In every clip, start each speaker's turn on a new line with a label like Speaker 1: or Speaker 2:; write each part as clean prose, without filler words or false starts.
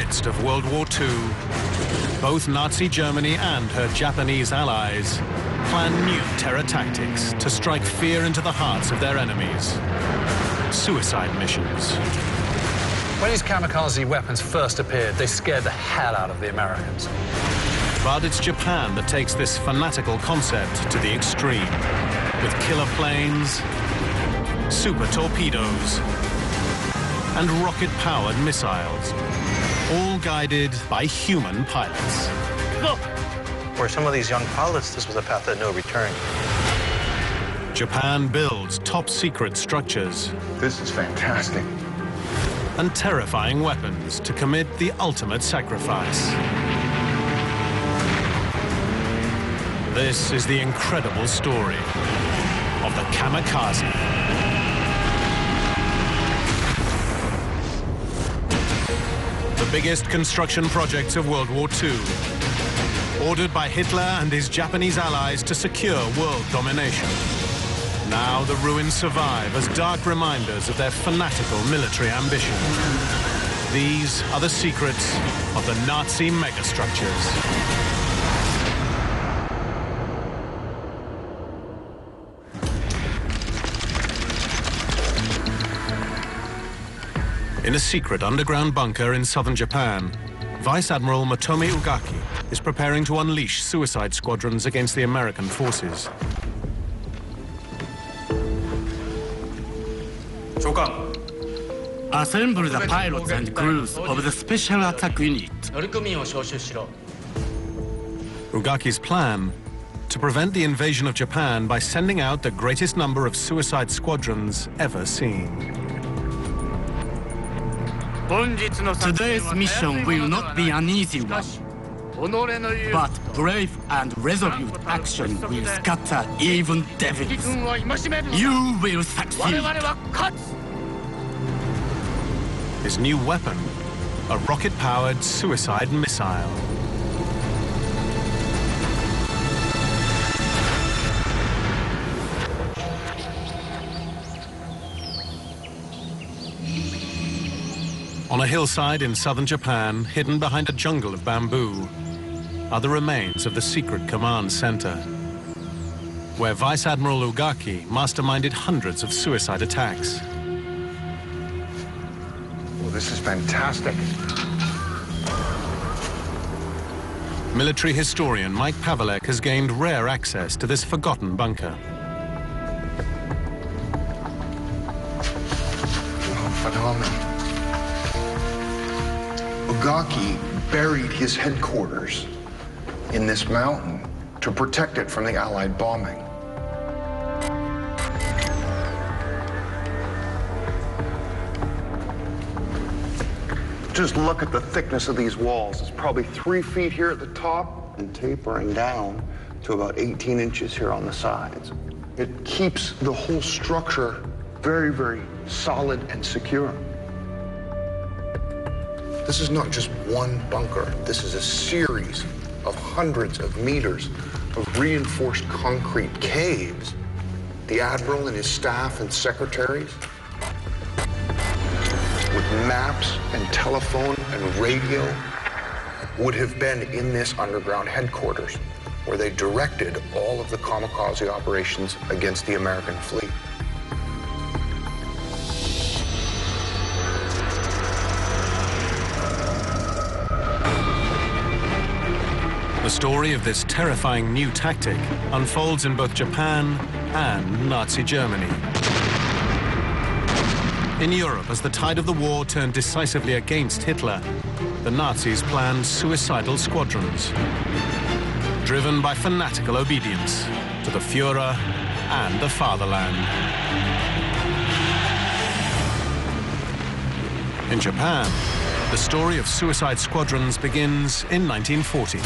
Speaker 1: midst of World War II, both Nazi Germany and her Japanese allies plan new terror tactics to strike fear into the hearts of their enemies. Suicide missions.
Speaker 2: When these kamikaze weapons first appeared, they scared the hell out of the Americans.
Speaker 1: But it's Japan that takes this fanatical concept to the extreme, with killer planes, super torpedoes, and rocket-powered missiles, all guided by human pilots.
Speaker 3: Look! For some of these young pilots, this was a path of no return.
Speaker 1: Japan builds top-secret structures.
Speaker 4: This is fantastic.
Speaker 1: And terrifying weapons to commit the ultimate sacrifice. This is the incredible story of the kamikaze. The biggest construction projects of World War II, ordered by Hitler and his Japanese allies to secure world domination. Now the ruins survive as dark reminders of their fanatical military ambition. These are the secrets of the Nazi megastructures. In a secret underground bunker in southern Japan, Vice Admiral Motomi Ugaki is preparing to unleash suicide squadrons against the American forces.
Speaker 5: Assemble the pilots and crews of the Special Attack Unit.
Speaker 1: Ugaki's plan: to prevent the invasion of Japan by sending out the greatest number of suicide squadrons ever seen.
Speaker 5: Today's mission will not be an easy one, but brave and resolute action will scatter even devils. You will succeed.
Speaker 1: His new weapon, a rocket-powered suicide missile. On a hillside in southern Japan, hidden behind a jungle of bamboo, are the remains of the secret command center, where Vice Admiral Ugaki masterminded hundreds of suicide attacks.
Speaker 4: Well, this is fantastic.
Speaker 1: Military historian Mike Pavelek has gained rare access to this forgotten bunker.
Speaker 4: Oh, phenomenal. Ugaki buried his headquarters in this mountain to protect it from the Allied bombing. Just look at the thickness of these walls. It's probably 3 feet here at the top and tapering down to about 18 inches here on the sides. It keeps the whole structure very, very solid and secure. This is not just one bunker. This is a series of hundreds of meters of reinforced concrete caves. The Admiral and his staff and secretaries, with maps and telephone and radio, would have been in this underground headquarters, where they directed all of the kamikaze operations against the American fleet.
Speaker 1: The story of this terrifying new tactic unfolds in both Japan and Nazi Germany. In Europe, as the tide of the war turned decisively against Hitler, the Nazis planned suicidal squadrons, driven by fanatical obedience to the Führer and the fatherland. In Japan, the story of suicide squadrons begins in 1940.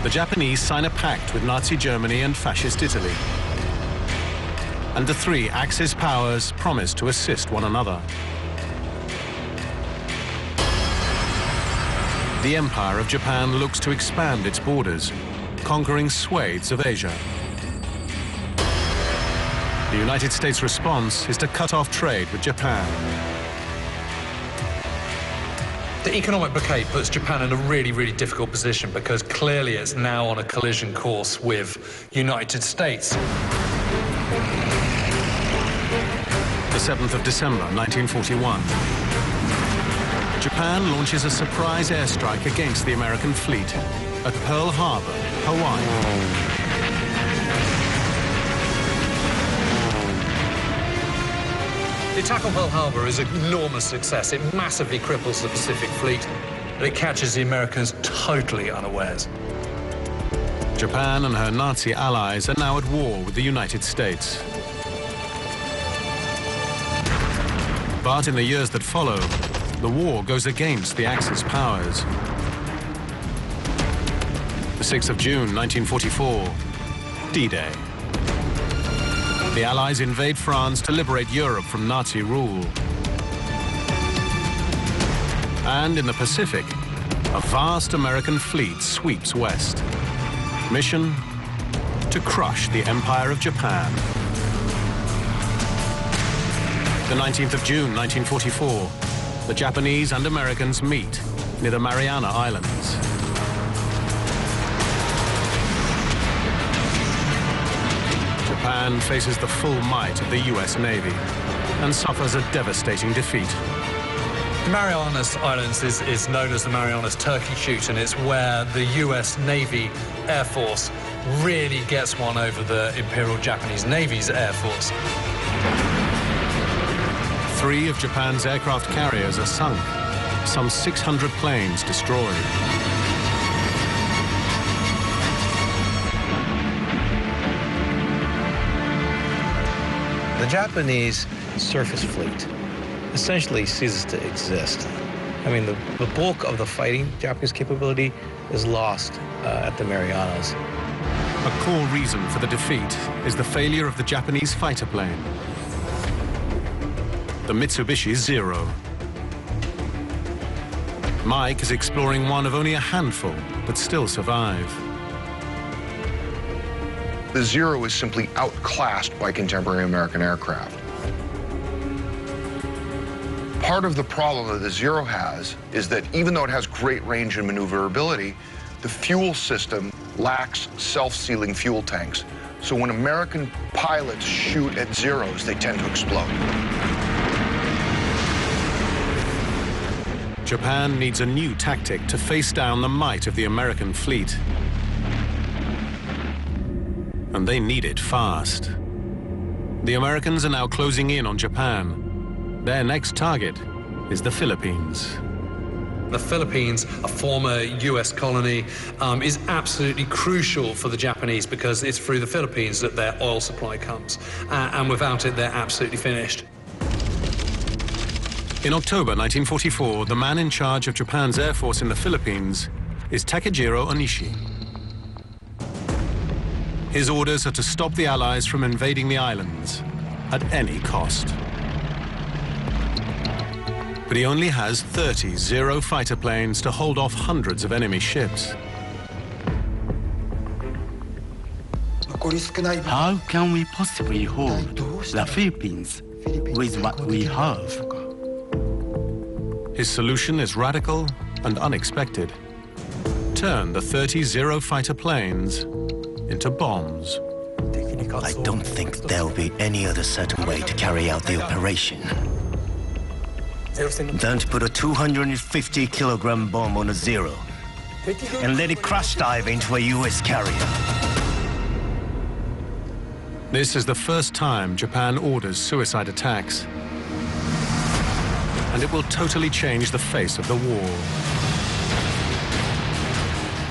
Speaker 1: The Japanese sign a pact with Nazi Germany and Fascist Italy. And the three Axis powers promise to assist one another. The Empire of Japan looks to expand its borders, conquering swathes of Asia. The United States response is to cut off trade with Japan.
Speaker 2: The economic blockade puts Japan in a really, really difficult position because clearly it's now on a collision course with United States.
Speaker 1: The 7th of December, 1941. Japan launches a surprise airstrike against the American fleet at Pearl Harbor, Hawaii.
Speaker 2: The attack on Pearl Harbor is an enormous success. It massively cripples the Pacific Fleet, and it catches the Americans totally unawares.
Speaker 1: Japan and her Nazi allies are now at war with the United States. But in the years that follow, the war goes against the Axis powers. The 6th of June, 1944, D-Day. The Allies invade France to liberate Europe from Nazi rule. And in the Pacific, a vast American fleet sweeps west. Mission: to crush the Empire of Japan. The 19th of June, 1944, the Japanese and Americans meet near the Mariana Islands. Japan faces the full might of the US Navy and suffers a devastating defeat.
Speaker 2: The Marianas Islands is known as the Marianas Turkey Shoot, and it's where the US Navy Air Force really gets one over the Imperial Japanese Navy's Air Force.
Speaker 1: 3 of Japan's aircraft carriers are sunk, some 600 planes destroyed.
Speaker 3: The Japanese surface fleet essentially ceases to exist. I mean, the bulk of the fighting Japanese capability is lost at the Marianas.
Speaker 1: A core reason for the defeat is the failure of the Japanese fighter plane, the Mitsubishi Zero. Mike is exploring one of only a handful that still survive.
Speaker 4: The Zero is simply outclassed by contemporary American aircraft. Part of the problem that the Zero has is that even though it has great range and maneuverability, the fuel system lacks self-sealing fuel tanks. So when American pilots shoot at Zeros, they tend to explode.
Speaker 1: Japan needs a new tactic to face down the might of the American fleet. And they need it fast. The Americans are now closing in on Japan. Their next target is the Philippines.
Speaker 2: The Philippines, a former US colony, is absolutely crucial for the Japanese because it's through the Philippines that their oil supply comes. And without it, they're absolutely finished.
Speaker 1: In October 1944, the man in charge of Japan's Air Force in the Philippines is Takejiro Onishi. His orders are to stop the Allies from invading the islands at any cost. But he only has 30 Zero fighter planes to hold off hundreds of enemy ships.
Speaker 5: How can we possibly hold the Philippines with what we have?
Speaker 1: His solution is radical and unexpected. Turn the 30 Zero fighter planes into bombs.
Speaker 6: I don't think there'll be any other certain way to carry out the operation than to put a 250-kilogram bomb on a Zero and let it crash dive into a US carrier.
Speaker 1: This is the first time Japan orders suicide attacks. And it will totally change the face of the war.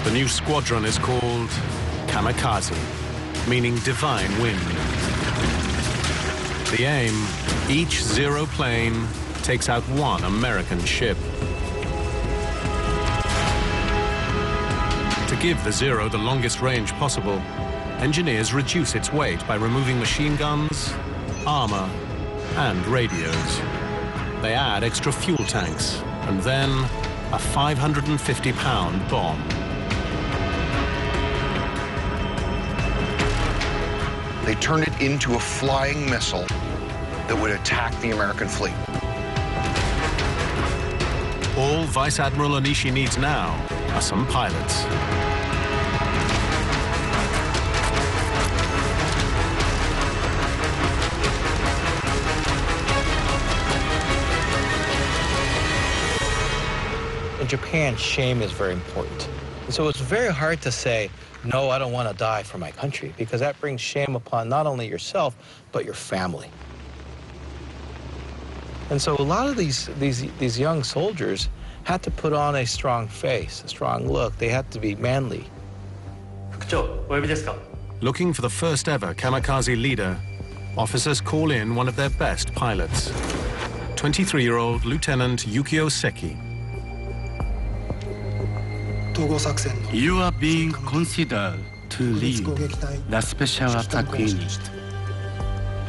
Speaker 1: The new squadron is called Kamikaze, meaning divine wind. The aim, each Zero plane takes out one American ship. To give the Zero the longest range possible, engineers reduce its weight by removing machine guns, armor, and radios. They add extra fuel tanks, and then a 550-pound bomb.
Speaker 4: They turned it into a flying missile that would attack the American fleet.
Speaker 1: All Vice Admiral Onishi needs now are some pilots.
Speaker 3: In Japan, shame is very important. And so it's very hard to say, no, I don't want to die for my country, because that brings shame upon not only yourself, but your family. And so a lot of these young soldiers had to put on a strong face, a strong look. They had to be manly.
Speaker 1: Looking for the first ever kamikaze leader, officers call in one of their best pilots, 23-year-old Lieutenant Yukio Seki.
Speaker 5: You are being considered to lead the special attack unit.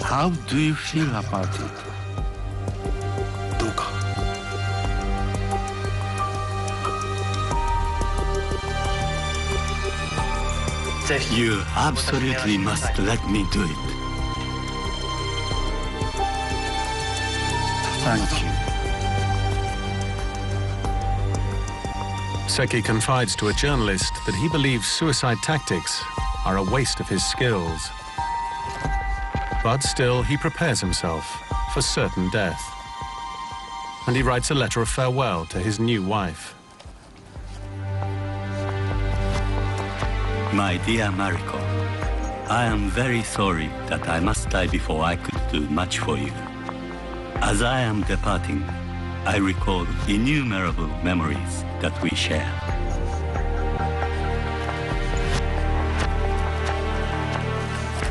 Speaker 5: How do you feel about it? You absolutely must let me do it. Thank you.
Speaker 1: Seki confides to a journalist that he believes suicide tactics are a waste of his skills. But still, he prepares himself for certain death. And he writes a letter of farewell to his new wife.
Speaker 5: My dear Mariko, I am very sorry that I must die before I could do much for you. As I am departing, I recall innumerable memories that we share.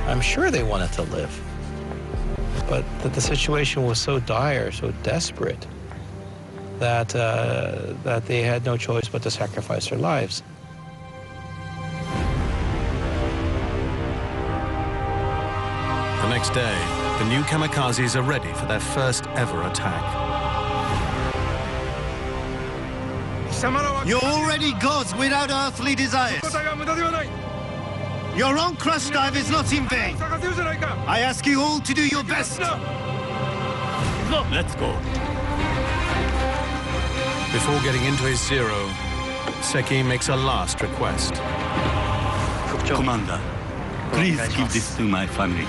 Speaker 3: I'm sure they wanted to live, but that the situation was so dire, so desperate, that they had no choice but to sacrifice their lives.
Speaker 1: The next day, the new kamikazes are ready for their first ever attack.
Speaker 6: You're already gods without earthly desires. Your own crash dive is not in vain. I ask you all to do your best.
Speaker 5: Let's go.
Speaker 1: Before getting into his zero, Seki makes a last request.
Speaker 5: Commander, please give this to my family.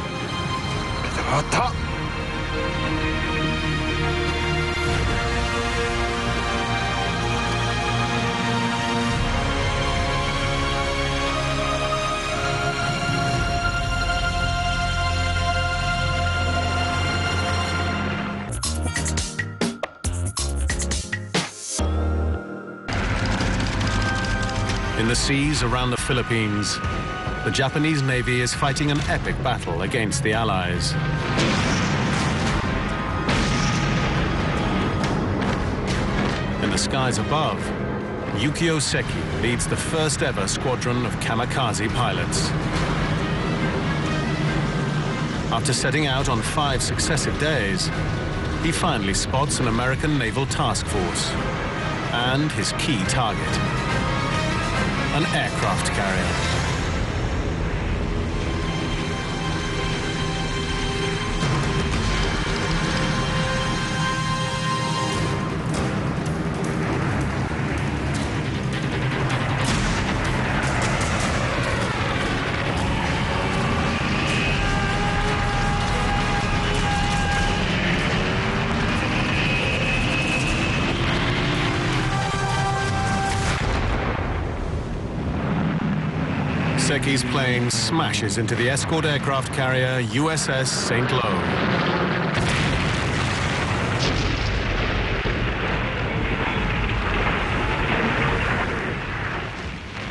Speaker 1: In the seas around the Philippines, the Japanese Navy is fighting an epic battle against the Allies. In the skies above, Yukio Seki leads the first ever squadron of kamikaze pilots. After setting out on 5 successive days, he finally spots an American naval task force and his key target, an aircraft carrier. Seki's plane smashes into the escort aircraft carrier USS St. Lo.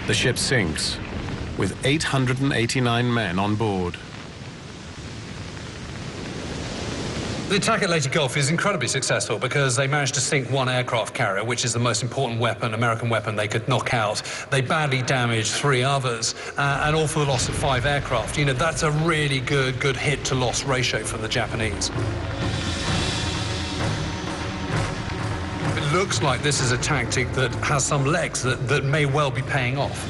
Speaker 1: The ship sinks, with 889 men on board.
Speaker 2: The attack at Leyte Gulf is incredibly successful because they managed to sink one aircraft carrier, which is the most important weapon, American weapon, they could knock out. They badly damaged 3 others, and all for the loss of 5 aircraft. You know, that's a really good hit-to-loss ratio for the Japanese. It looks like this is a tactic that has some legs that may well be paying off.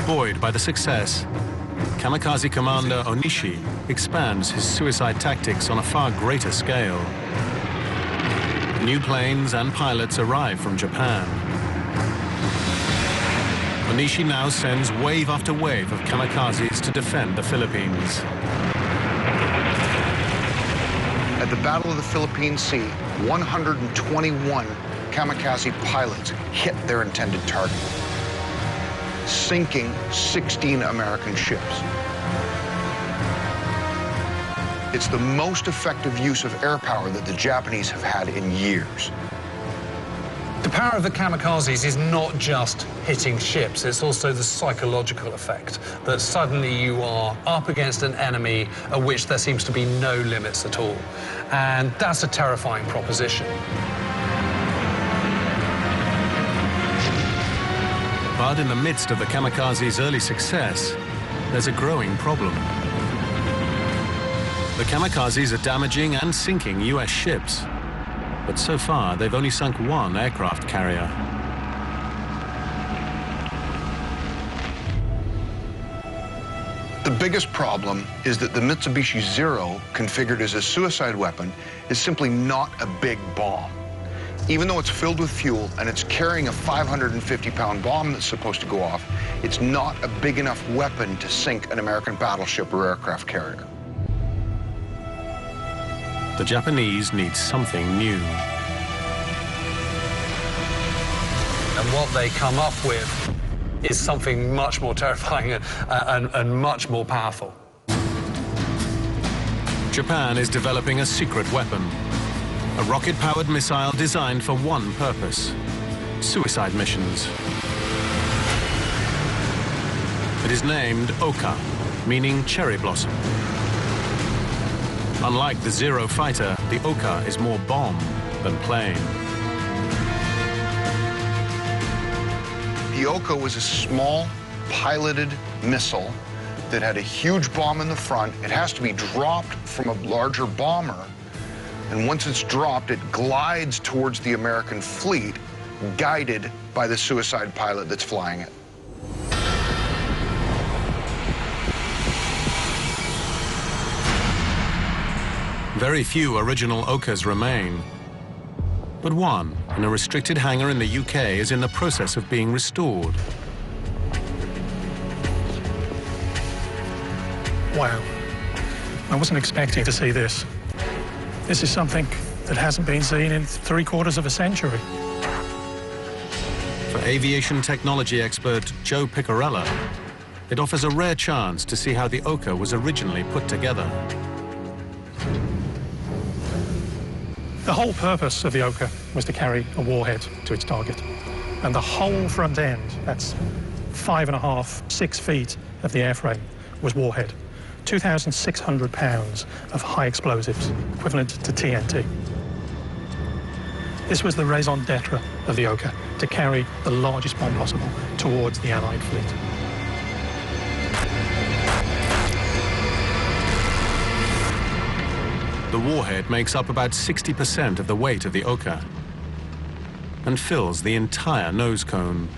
Speaker 1: Buoyed by the success, Kamikaze Commander Onishi expands his suicide tactics on a far greater scale. New planes and pilots arrive from Japan. Onishi now sends wave after wave of kamikazes to defend the Philippines.
Speaker 4: At the Battle of the Philippine Sea, 121 kamikaze pilots hit their intended target, sinking 16 American ships. It's the most effective use of air power that the Japanese have had in years.
Speaker 2: The power of the kamikazes is not just hitting ships, it's also the psychological effect that suddenly you are up against an enemy at which there seems to be no limits at all. And that's a terrifying proposition.
Speaker 1: But in the midst of the kamikazes' early success, there's a growing problem. The kamikazes are damaging and sinking US ships. But so far, they've only sunk one aircraft carrier.
Speaker 4: The biggest problem is that the Mitsubishi Zero, configured as a suicide weapon, is simply not a big bomb. Even though it's filled with fuel and it's carrying a 550-pound bomb that's supposed to go off, it's not a big enough weapon to sink an American battleship or aircraft carrier.
Speaker 1: The Japanese need something new.
Speaker 2: And what they come up with is something much more terrifying and much more powerful.
Speaker 1: Japan is developing a secret weapon, a rocket-powered missile designed for one purpose: suicide missions. It is named Oka, meaning cherry blossom. Unlike the Zero fighter, the Oka is more bomb than plane.
Speaker 4: The Oka was a small, piloted missile that had a huge bomb in the front. It has to be dropped from a larger bomber, and once it's dropped, it glides towards the American fleet, guided by the suicide pilot that's flying it.
Speaker 1: Very few original Okas remain, but one in a restricted hangar in the UK is in the process of being restored.
Speaker 7: Wow, I wasn't expecting to see this. This is something that hasn't been seen in 3/4 of a century.
Speaker 1: For aviation technology expert Joe Picarella, it offers a rare chance to see how the Oka was originally put together.
Speaker 7: The whole purpose of the Oka was to carry a warhead to its target. And the whole front end, that's 5.5, 6 feet of the airframe, was warhead. 2,600 pounds of high explosives, equivalent to TNT. This was the raison d'etre of the Oka, to carry the largest bomb possible towards the Allied fleet.
Speaker 1: The warhead makes up about 60% of the weight of the Oka and fills the entire nose cone.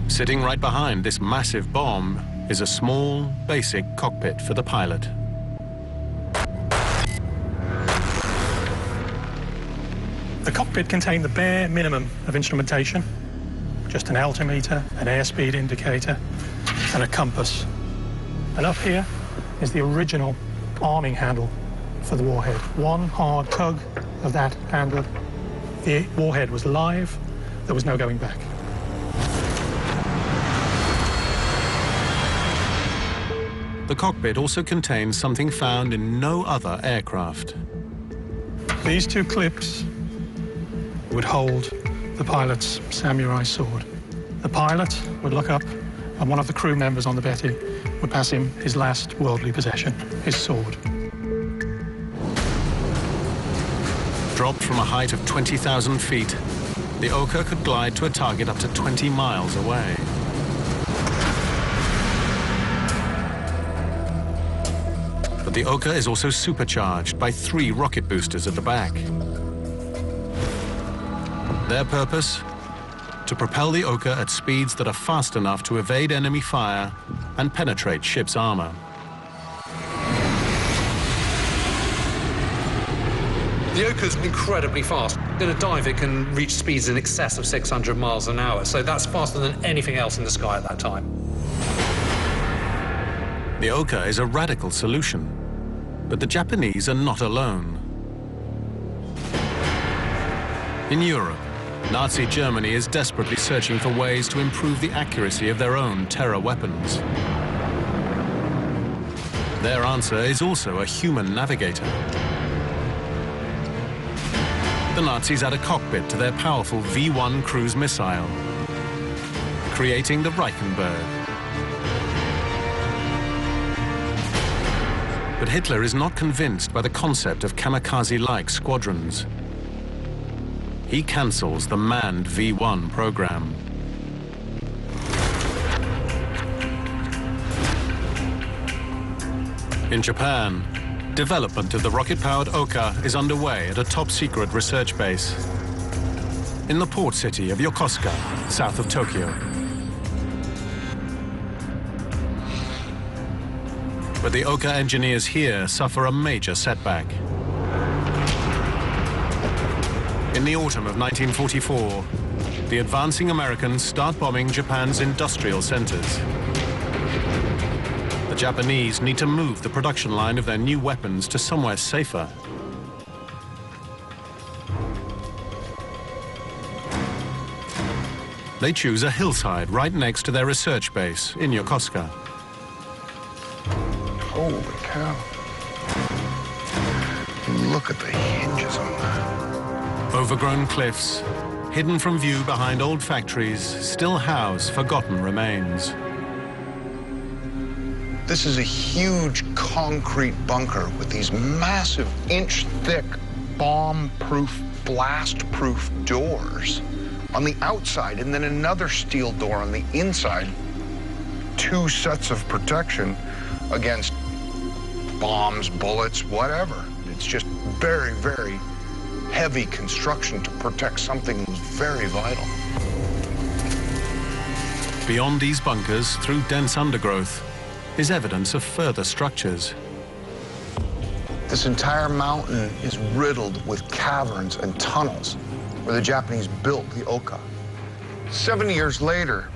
Speaker 1: Sitting right behind this massive bomb is a small, basic cockpit for the pilot.
Speaker 7: The cockpit contained the bare minimum of instrumentation, just an altimeter, an airspeed indicator, and a compass. And up here is the original arming handle for the warhead. One hard tug of that handle, the warhead was live, there was no going back.
Speaker 1: The cockpit also contains something found in no other aircraft.
Speaker 7: These two clips would hold the pilot's samurai sword. The pilot would look up, and one of the crew members on the Betty would pass him his last worldly possession, his sword.
Speaker 1: Dropped from a height of 20,000 feet, the Oka could glide to a target up to 20 miles away. But the Oka is also supercharged by 3 rocket boosters at the back. Their purpose? To propel the Oka at speeds that are fast enough to evade enemy fire and penetrate ship's armor.
Speaker 2: The Oka's incredibly fast. In a dive, it can reach speeds in excess of 600 miles an hour, so that's faster than anything else in the sky at that time.
Speaker 1: The Oka is a radical solution, but the Japanese are not alone. In Europe, Nazi Germany is desperately searching for ways to improve the accuracy of their own terror weapons. Their answer is also a human navigator. The Nazis add a cockpit to their powerful V-1 cruise missile, creating the Reichenberg. But Hitler is not convinced by the concept of kamikaze-like squadrons. He cancels the manned V-1 program. In Japan, development of the rocket-powered Oka is underway at a top-secret research base in the port city of Yokosuka, south of Tokyo. But the Oka engineers here suffer a major setback. In the autumn of 1944, the advancing Americans start bombing Japan's industrial centers. The Japanese need to move the production line of their new weapons to somewhere safer. They choose a hillside right next to their research base in Yokosuka.
Speaker 4: Holy cow. Look at the hinges on that.
Speaker 1: Overgrown cliffs, hidden from view behind old factories, still house forgotten remains.
Speaker 4: This is a huge concrete bunker with these massive inch-thick, bomb-proof, blast-proof doors on the outside, and then another steel door on the inside. 2 sets of protection against bombs, bullets, whatever. It's just very, very heavy construction to protect something that was very vital.
Speaker 1: Beyond these bunkers, through dense undergrowth, is evidence of further structures.
Speaker 4: This entire mountain is riddled with caverns and tunnels where the Japanese built the Oka. 70 years later,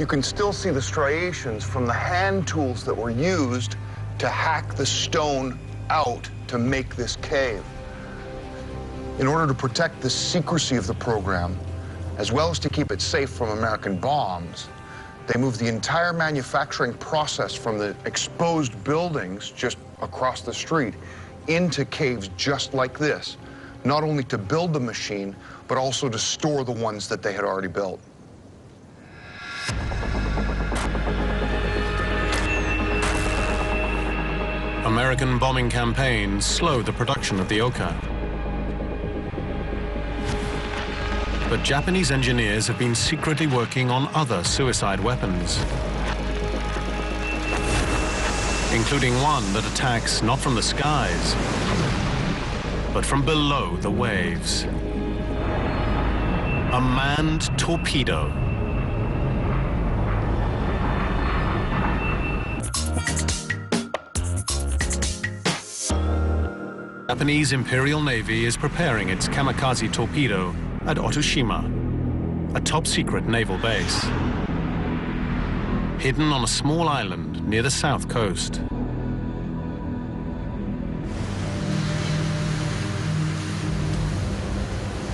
Speaker 4: you can still see the striations from the hand tools that were used to hack the stone out to make this cave. In order to protect the secrecy of the program, as well as to keep it safe from American bombs, they moved the entire manufacturing process from the exposed buildings just across the street into caves just like this, not only to build the machine, but also to store the ones that they had already built.
Speaker 1: American bombing campaigns slowed the production of the Oka. But Japanese engineers have been secretly working on other suicide weapons, including one that attacks not from the skies, but from below the waves. A manned torpedo. Japanese Imperial Navy is preparing its kamikaze torpedo at Otoshima, a top-secret naval base, hidden on a small island near the south coast.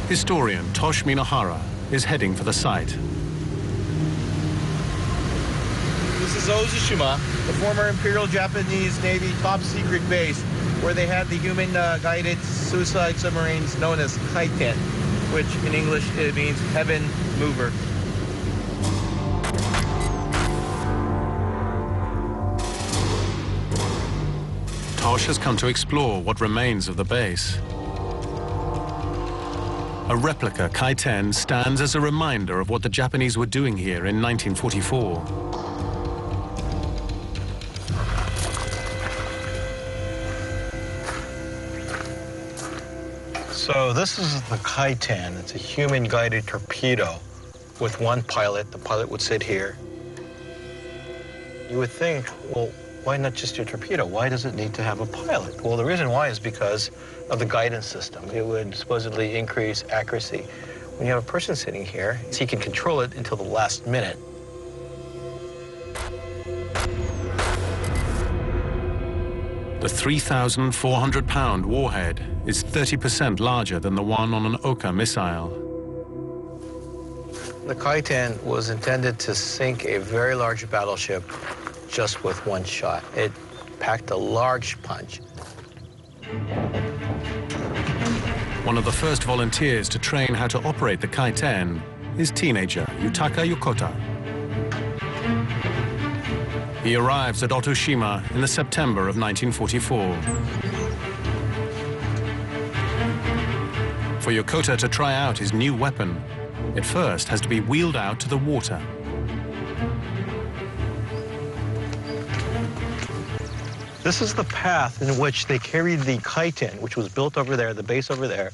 Speaker 1: Historian Tosh Minohara is heading for the site.
Speaker 8: This is Otoshima, the former Imperial Japanese Navy top-secret base, where they had the human-guided suicide submarines known as Kaiten, which in English it means heaven mover.
Speaker 1: Tosh has come to explore what remains of the base. A replica Kaiten stands as a reminder of what the Japanese were doing here in 1944.
Speaker 3: So this is the Kaiten. It's a human-guided torpedo with one pilot. The pilot would sit here. You would think, well, Why not just your torpedo? Why does it need to have a pilot? Well, the reason why is because of the guidance system. It would supposedly increase accuracy. When you have a person sitting here, he can control it until the last minute.
Speaker 1: The 3,400-pound warhead is 30% larger than the one on an Oka missile.
Speaker 3: The Kai-10 was intended to sink a very large battleship just with one shot. It packed a large punch.
Speaker 1: One of the first volunteers to train how to operate the Kai-10 is teenager Yutaka Yokota. He arrives at Otoshima in the September of 1944. For Yokota to try out his new weapon, it first has to be wheeled out to the water.
Speaker 3: This is the path in which they carried the Kai-10, which was built over there, the base over there.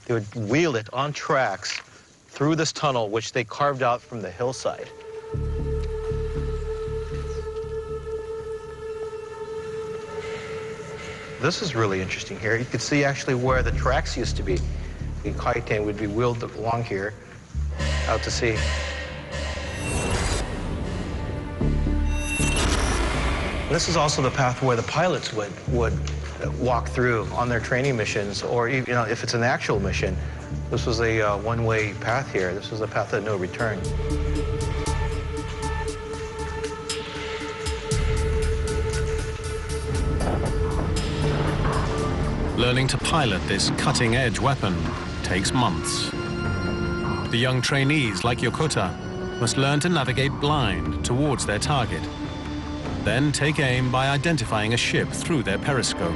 Speaker 3: They would wheel it on tracks through this tunnel, which they carved out from the hillside. This is really interesting here. You can see actually where the tracks used to be. The Kai-10 would be wheeled along here, out to sea. This is also the path where the pilots would walk through on their training missions, or if it's an actual mission. This was a one-way path here. This was a path of no return.
Speaker 1: Learning to pilot this cutting-edge weapon takes months. The young trainees, like Yokota, must learn to navigate blind towards their target, then take aim by identifying a ship through their periscope.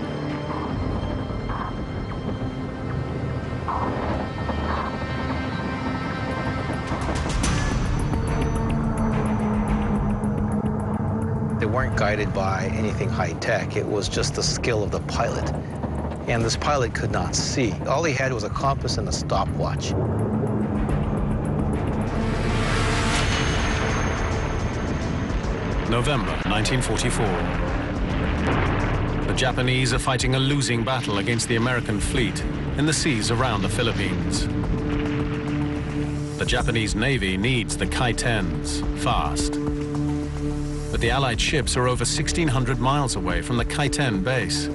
Speaker 3: They weren't guided by anything high-tech. It was just the skill of the pilot. And this pilot could not see. All he had was a compass and a stopwatch.
Speaker 1: November 1944. The Japanese are fighting a losing battle against the American fleet in the seas around the Philippines. The Japanese Navy needs the Kai-10s fast. But the Allied ships are over 1,600 miles away from the Kai-10 base.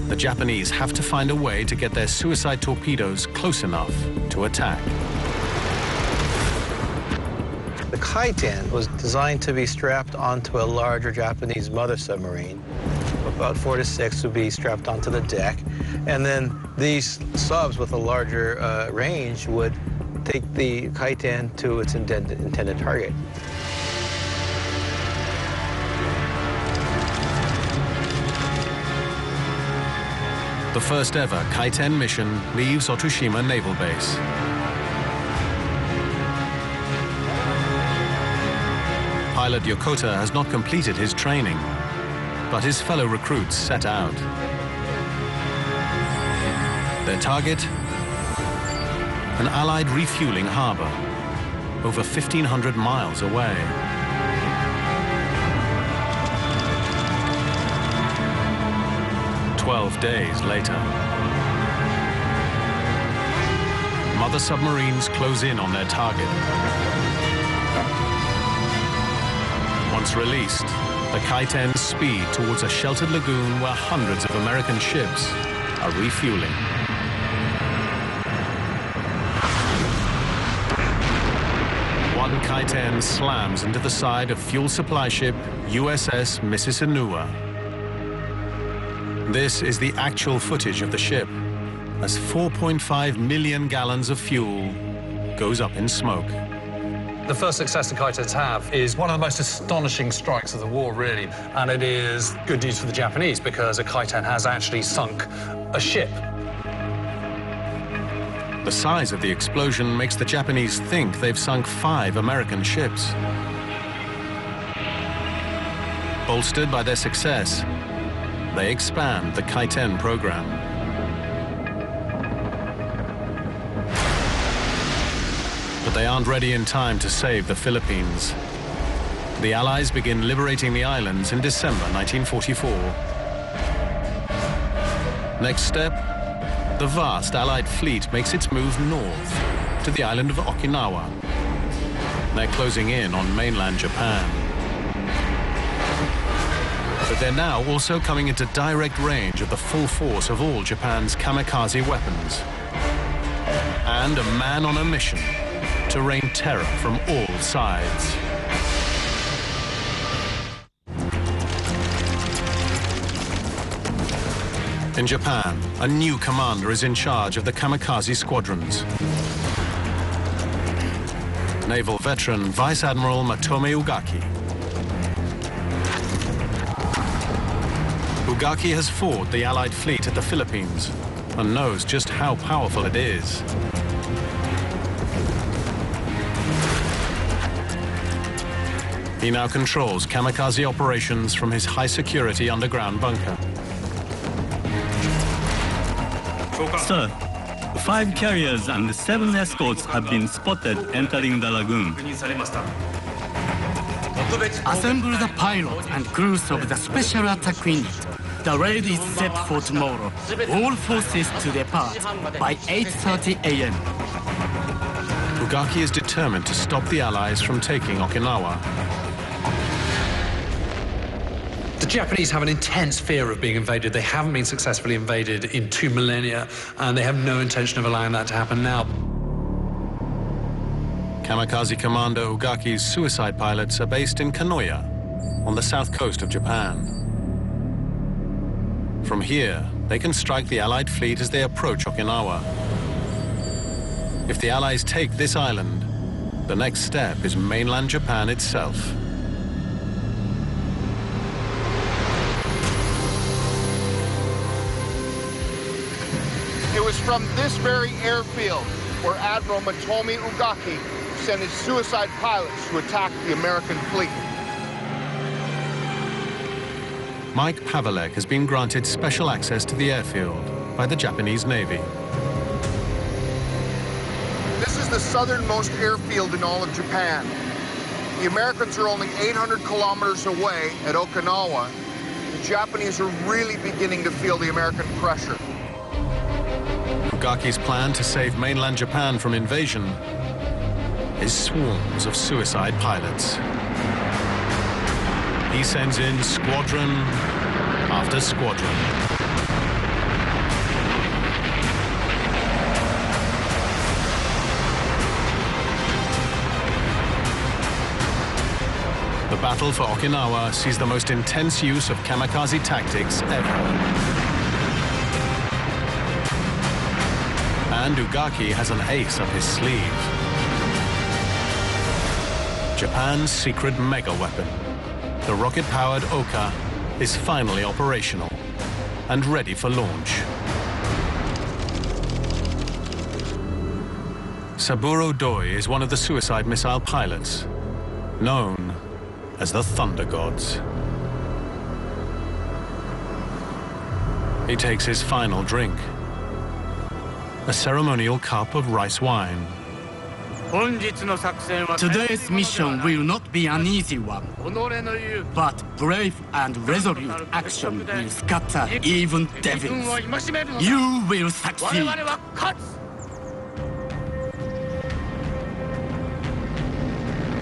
Speaker 1: The Japanese have to find a way to get their suicide torpedoes close enough to attack.
Speaker 3: The Kai-10 was designed to be strapped onto a larger Japanese mother submarine. About 4 to 6 would be strapped onto the deck. And then these subs with a larger range would take the Kai-10 to its intended target.
Speaker 1: The first ever Kai-10 mission leaves Otoshima Naval Base. Pilot Yokota has not completed his training, but his fellow recruits set out. Their target? An Allied refueling harbor, over 1,500 miles away. "12 days later. Mother submarines close in on their target. Once released, the Kai-10s speed towards a sheltered lagoon where hundreds of American ships are refueling. One Kai-10 slams into the side of fuel supply ship USS Mississauga. This is the actual footage of the ship as 4.5 million gallons of fuel goes up in smoke.
Speaker 2: The first success the Kai-10s have is one of the most astonishing strikes of the war, really. And it is good news for the Japanese because a Kai-10 has actually sunk a ship.
Speaker 1: The size of the explosion makes the Japanese think they've sunk 5 American ships. Bolstered by their success, they expand the Kai-10 program. But they aren't ready in time to save the Philippines. The Allies begin liberating the islands in December 1944. Next step, the vast Allied fleet makes its move north to the island of Okinawa. They're closing in on mainland Japan. But they're now also coming into direct range of the full force of all Japan's kamikaze weapons. And a man on a mission to rain terror from all sides. In Japan, a new commander is in charge of the kamikaze squadrons. Naval veteran Vice Admiral Matome Ugaki. Ugaki has fought the Allied fleet at the Philippines and knows just how powerful it is. He now controls kamikaze operations from his high-security underground bunker.
Speaker 9: Sir, 5 carriers and 7 escorts have been spotted entering the lagoon.
Speaker 5: Assemble the pilot and crews of the Special Attack Unit. The raid is set for tomorrow. All forces to depart by 8:30 a.m.
Speaker 1: Ugaki is determined to stop the Allies from taking Okinawa.
Speaker 2: The Japanese have an intense fear of being invaded. They haven't been successfully invaded in 2 millennia, and they have no intention of allowing that to happen now.
Speaker 1: Kamikaze Commander Ugaki's suicide pilots are based in Kanoya, on the south coast of Japan. From here, they can strike the Allied fleet as they approach Okinawa. If the Allies take this island, the next step is mainland Japan itself.
Speaker 4: It was from this very airfield where Admiral Matome Ugaki sent his suicide pilots to attack the American fleet.
Speaker 1: Mike Pavelek has been granted special access to the airfield by the Japanese Navy.
Speaker 4: This is the southernmost airfield in all of Japan. The Americans are only 800 kilometers away at Okinawa. The Japanese are really beginning to feel the American pressure.
Speaker 1: Ugaki's plan to save mainland Japan from invasion is swarms of suicide pilots. He sends in squadron after squadron. The battle for Okinawa sees the most intense use of kamikaze tactics ever. And Ugaki has an ace up his sleeve. Japan's secret mega weapon, the rocket-powered Oka, is finally operational and ready for launch. Saburo Doi is one of the suicide missile pilots, known as the Thunder Gods. He takes his final drink, a ceremonial cup of rice wine.
Speaker 5: Today's mission will not be an easy one, but brave and resolute action will scatter even devils. You will succeed.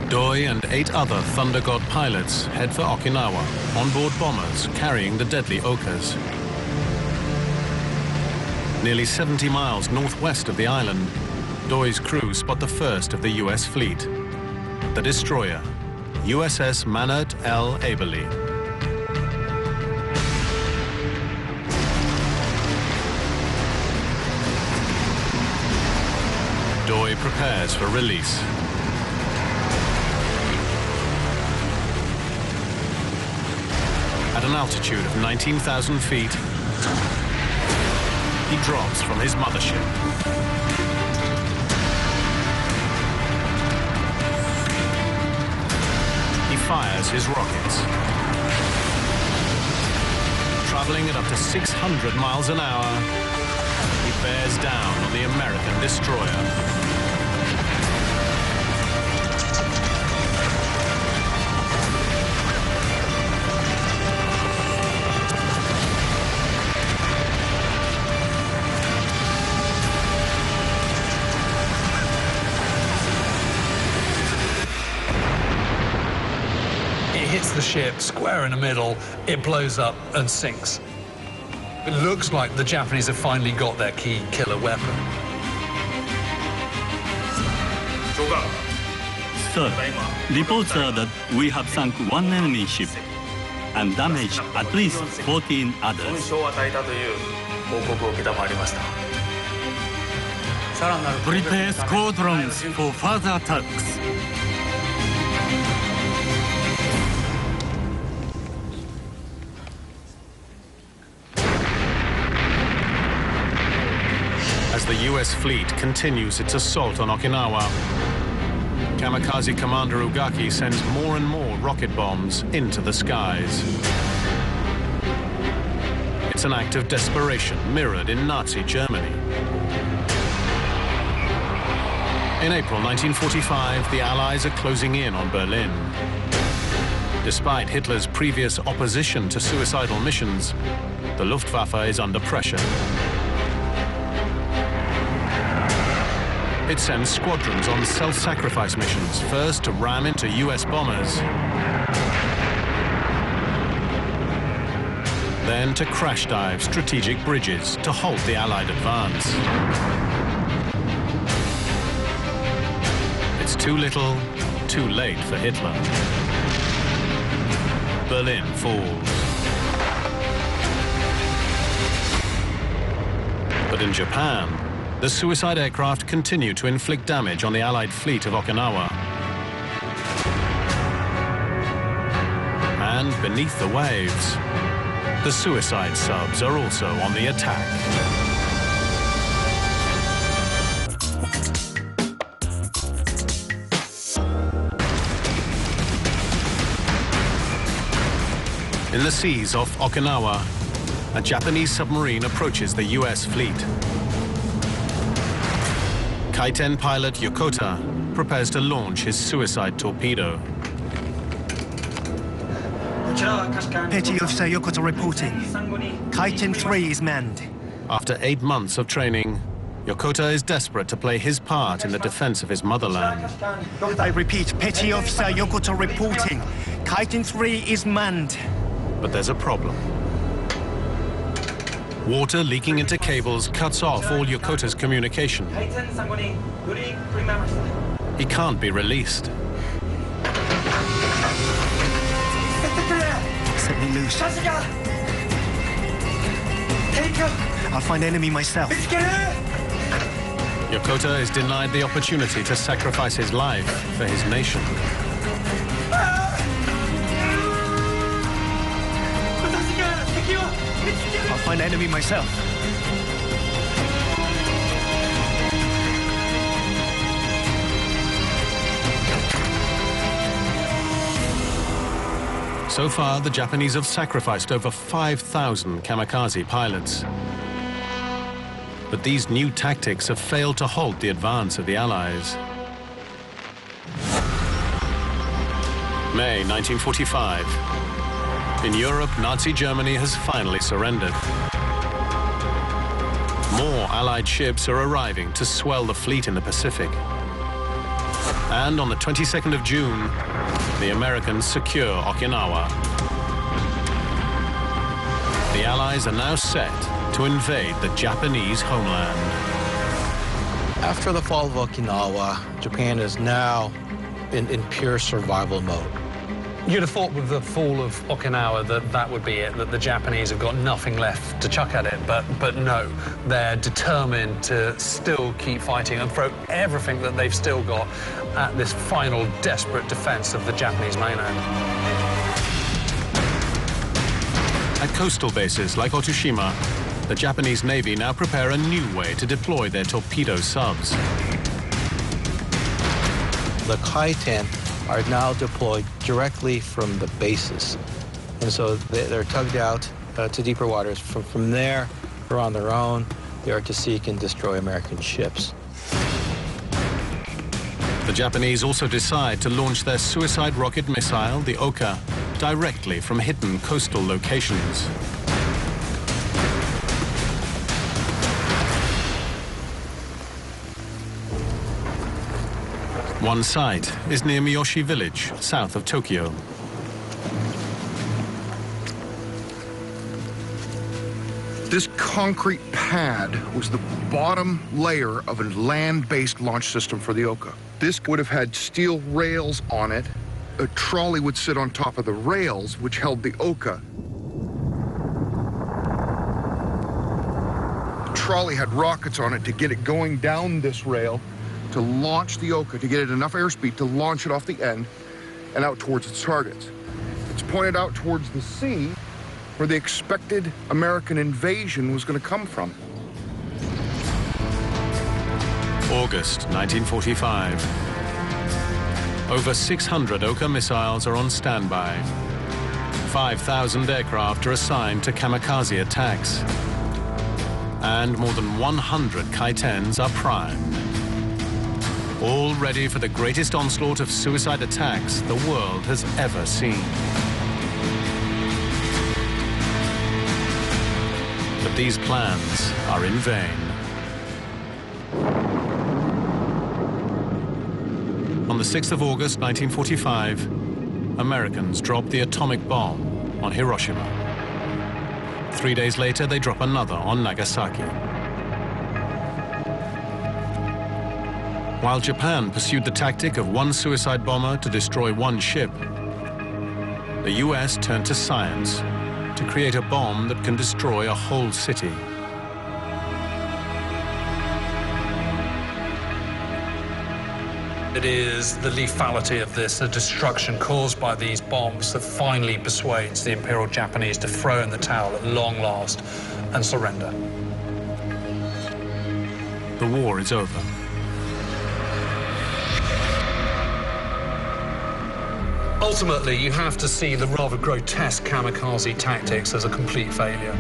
Speaker 1: Doi and 8 other Thunder God pilots head for Okinawa on board bombers carrying the deadly Okas. Nearly 70 miles northwest of the island, Doi's crew spot the first of the US fleet, the destroyer, USS Manert L. Aberle. Doi prepares for release. At an altitude of 19,000 feet, he drops from his mothership. He fires his rockets. Traveling at up to 600 miles an hour, he bears down on the American destroyer.
Speaker 2: hits the ship square in the middle, it blows up and sinks. It looks like the Japanese have finally got their key killer weapon.
Speaker 9: Sir, reports are that we have sunk one enemy ship and damaged at least 14 others.
Speaker 5: Prepare squadrons for further attacks.
Speaker 1: As the US fleet continues its assault on Okinawa, kamikaze commander Ugaki sends more and more rocket bombs into the skies. It's an act of desperation mirrored in Nazi Germany. In April 1945, the Allies are closing in on Berlin. Despite Hitler's previous opposition to suicidal missions, the Luftwaffe is under pressure. It sends squadrons on self-sacrifice missions, first to ram into US bombers, then to crash dive strategic bridges to halt the Allied advance. It's too little, too late for Hitler. Berlin falls. But in Japan, the suicide aircraft continue to inflict damage on the Allied fleet of Okinawa. And beneath the waves, the suicide subs are also on the attack. In the seas off Okinawa, a Japanese submarine approaches the US fleet. Kaiten pilot Yokota prepares to launch his suicide torpedo.
Speaker 6: Petty Officer Yokota reporting. Kaiten 3 is manned.
Speaker 1: After 8 months of training, Yokota is desperate to play his part in the defense of his motherland.
Speaker 6: I repeat, Petty Officer Yokota reporting. Kaiten 3 is manned.
Speaker 1: But there's a problem. Water leaking into cables cuts off all Yokota's communication. He can't be released.
Speaker 6: Set me loose. I'll find enemy myself.
Speaker 1: Yokota is denied the opportunity to sacrifice his life for his nation.
Speaker 6: I'll find enemy myself.
Speaker 1: So far, the Japanese have sacrificed over 5,000 kamikaze pilots. But these new tactics have failed to halt the advance of the Allies. May 1945. In Europe, Nazi Germany has finally surrendered. More Allied ships are arriving to swell the fleet in the Pacific. And on the 22nd of June, the Americans secure Okinawa. The Allies are now set to invade the Japanese homeland.
Speaker 3: After the fall of Okinawa, Japan is now in pure survival mode.
Speaker 2: You'd have thought with the fall of Okinawa that would be it, that the Japanese have got nothing left to chuck at it, but no, they're determined to still keep fighting and throw everything that they've still got at this final desperate defense of the Japanese mainland.
Speaker 1: At coastal bases like Otsushima, the Japanese Navy now prepare a new way to deploy their torpedo subs.
Speaker 3: The Kaiten are now deployed directly from the bases. And so they're tugged out to deeper waters. From there, they're on their own. They are to seek and destroy American ships.
Speaker 1: The Japanese also decide to launch their suicide rocket missile, the Oka, directly from hidden coastal locations. One site is near Miyoshi village, south of Tokyo.
Speaker 4: This concrete pad was the bottom layer of a land-based launch system for the Oka. This would have had steel rails on it. A trolley would sit on top of the rails, which held the Oka. The trolley had rockets on it to get it going down this rail to launch the Oka, to get it enough airspeed to launch it off the end and out towards its targets. It's pointed out towards the sea, where the expected American invasion was going to come from.
Speaker 1: August 1945. Over 600 Oka missiles are on standby. 5,000 aircraft are assigned to kamikaze attacks. And more than 100 Kai-10s are primed. All ready for the greatest onslaught of suicide attacks the world has ever seen. But these plans are in vain. On the 6th of August 1945, Americans dropped the atomic bomb on Hiroshima. 3 days later, they drop another on Nagasaki. While Japan pursued the tactic of one suicide bomber to destroy one ship, the US turned to science to create a bomb that can destroy a whole city.
Speaker 2: It is the lethality of this, the destruction caused by these bombs, that finally persuades the Imperial Japanese to throw in the towel at long last and surrender.
Speaker 1: The war is over.
Speaker 2: Ultimately, you have to see the rather grotesque kamikaze tactics as a complete failure.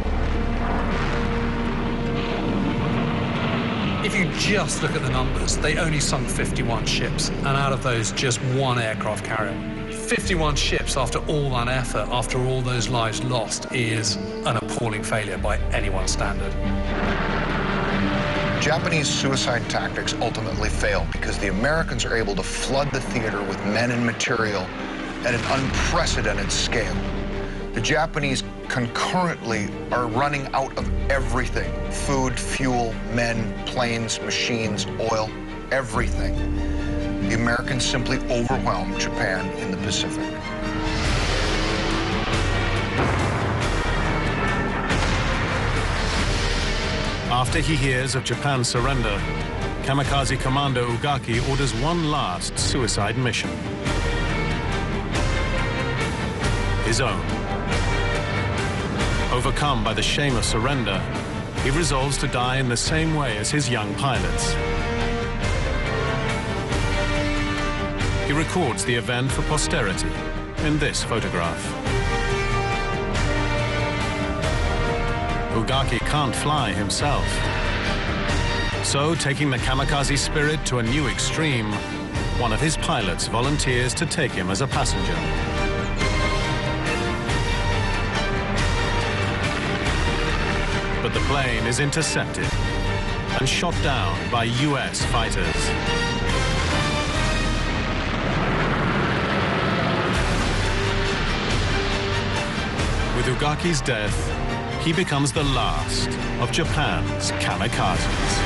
Speaker 2: If you just look at the numbers, they only sunk 51 ships, and out of those, just one aircraft carrier. 51 ships after all that effort, after all those lives lost, is an appalling failure by anyone's standard.
Speaker 4: Japanese suicide tactics ultimately fail because the Americans are able to flood the theater with men and material at an unprecedented scale. The Japanese concurrently are running out of everything: food, fuel, men, planes, machines, oil, everything. The Americans simply overwhelmed Japan in the Pacific.
Speaker 1: After he hears of Japan's surrender, kamikaze commander Ugaki orders one last suicide mission. His own. Overcome by the shame of surrender, he resolves to die in the same way as his young pilots. He records the event for posterity in this photograph. Ugaki can't fly himself. So, taking the kamikaze spirit to a new extreme, one of his pilots volunteers to take him as a passenger. But the plane is intercepted and shot down by US fighters. With Ugaki's death, he becomes the last of Japan's kamikazes.